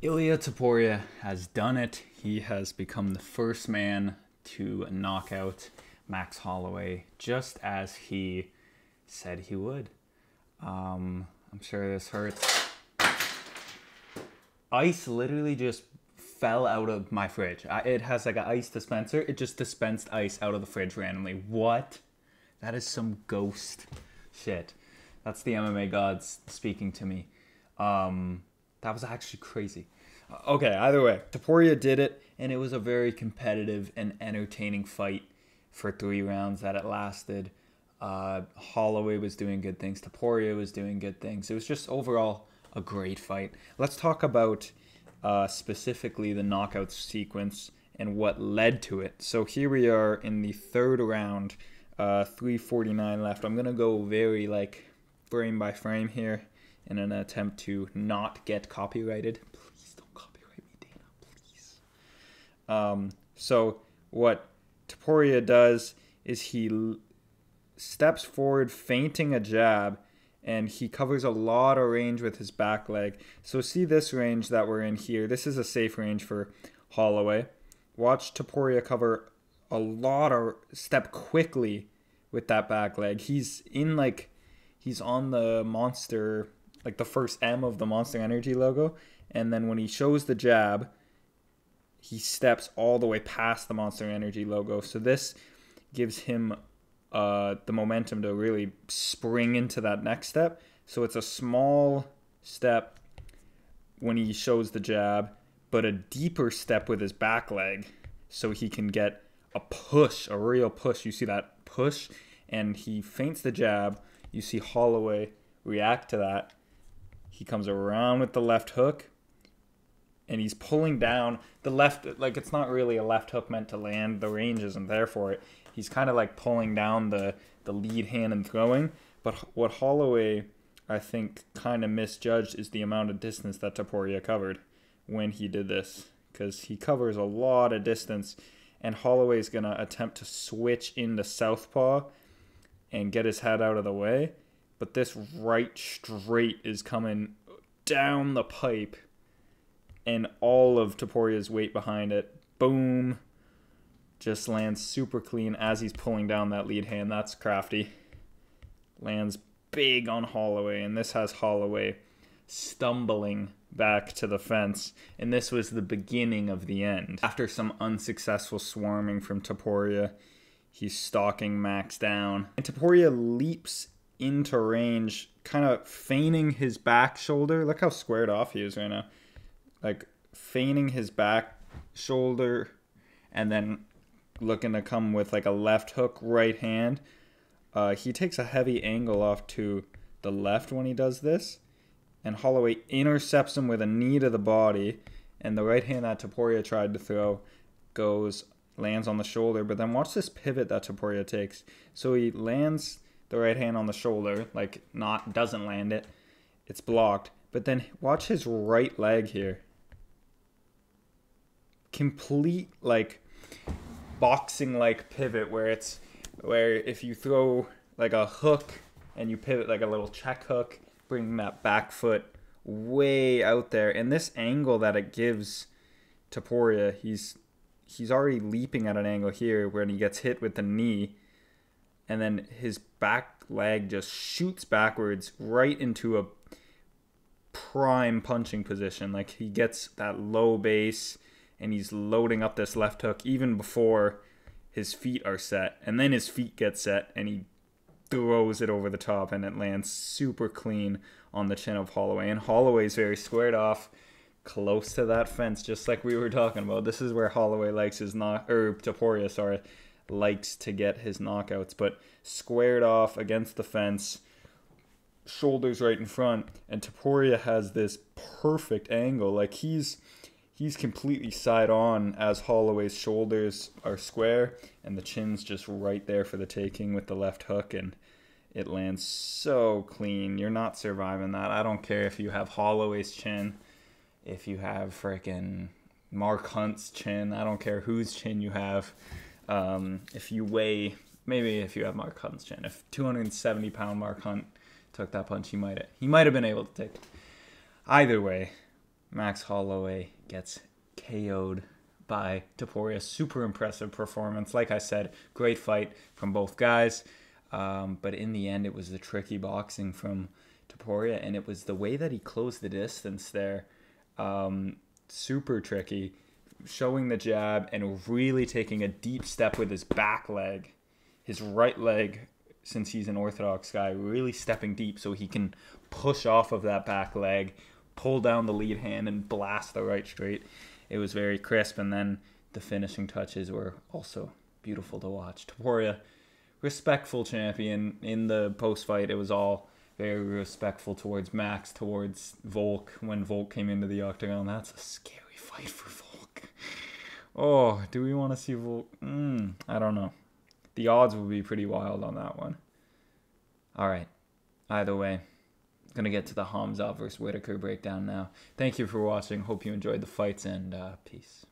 Ilia Topuria has done it. He has become the first man to knock out Max Holloway, just as he said he would. I'm sure this hurts. Ice literally just fell out of my fridge. It has like an ice dispenser. It just dispensed ice out of the fridge randomly. What? That is some ghost shit. That's the MMA gods speaking to me. That was actually crazy. Okay, either way, Topuria did it, and it was a very competitive and entertaining fight for 3 rounds that it lasted. Holloway was doing good things. Topuria was doing good things. It was just overall a great fight. Let's talk about specifically the knockout sequence and what led to it. So here we are in the 3rd round, 3:49 left. I'm going to go very frame by frame here in an attempt to not get copyrighted. Please don't copyright me, Dana, please. So what Topuria does is he steps forward, feinting a jab, and he covers a lot of range with his back leg. So see this range that we're in here. This is a safe range for Holloway. Watch Topuria cover a lot of step quickly with that back leg. He's on the monster, like the first M of the Monster Energy logo. And then when he shows the jab, he steps all the way past the Monster Energy logo. So this gives him the momentum to really spring into that next step. So it's a small step when he shows the jab, but a deeper step with his back leg so he can get a push, a real push. You see that push, and he feints the jab. You see Holloway react to that. He comes around with the left hook, and he's pulling down the left. Like, it's not really a left hook meant to land. The range isn't there for it. He's kind of like pulling down the lead hand and throwing. But what Holloway, I think, kind of misjudged is the amount of distance that Topuria covered when he did this. Because he covers a lot of distance. And Holloway's going to attempt to switch into southpaw and get his head out of the way. But this right straight is coming down the pipe. And all of Topuria's weight behind it. Boom. Just lands super clean as he's pulling down that lead hand. That's crafty. Lands big on Holloway. And this has Holloway stumbling back to the fence. And this was the beginning of the end. After some unsuccessful swarming from Topuria, he's stalking Max down. And Topuria leaps into range, kind of feigning his back shoulder. Look how squared off he is right now. Like, feigning his back shoulder and then looking to come with like a left hook right hand. He takes a heavy angle off to the left when he does this. And Holloway intercepts him with a knee to the body. And the right hand that Topuria tried to throw lands on the shoulder. But then watch this pivot that Topuria takes. So he lands the right hand on the shoulder, doesn't land it. It's blocked. But then watch his right leg here. Complete boxing pivot where if you throw like a hook and you pivot like a little check hook, bringing that back foot way out there. And this angle that it gives Topuria, he's already leaping at an angle here when he gets hit with the knee, and then his back leg just shoots backwards right into a prime punching position. Like, he gets that low base and he's loading up this left hook even before his feet are set. And then his feet get set and he throws it over the top and it lands super clean on the chin of Holloway. And Holloway's very squared off, close to that fence, just like we were talking about. This is where Holloway likes his Topuria, likes to get his knockouts. But squared off against the fence, shoulders right in front, and Topuria has this perfect angle. Like, he's completely side on as Holloway's shoulders are square and the chin's just right there for the taking with the left hook, and it lands so clean. You're not surviving that. I don't care if you have Holloway's chin, if you have freaking Mark Hunt's chin. I don't care whose chin you have. If you weigh, maybe if you have Mark Hunt's chin, if 270-pound Mark Hunt took that punch, he might have been able to take it. Either way, Max Holloway gets KO'd by Topuria. Super impressive performance. Like I said, great fight from both guys. But in the end, it was the tricky boxing from Topuria, and it was the way that he closed the distance there. Super tricky, showing the jab and really taking a deep step with his back leg, his right leg, since he's an orthodox guy, really stepping deep so he can push off of that back leg, pull down the lead hand, and blast the right straight. It was very crisp, and then the finishing touches were also beautiful to watch. Topuria, respectful champion. In the post-fight, it was all very respectful towards Max, towards Volk when Volk came into the octagon. That's a scary fight for Volk. Oh, do we want to see Volk? I don't know. The odds will be pretty wild on that one. All right. Either way, going to get to the Hamza versus Whitaker breakdown now. Thank you for watching. Hope you enjoyed the fights, and peace.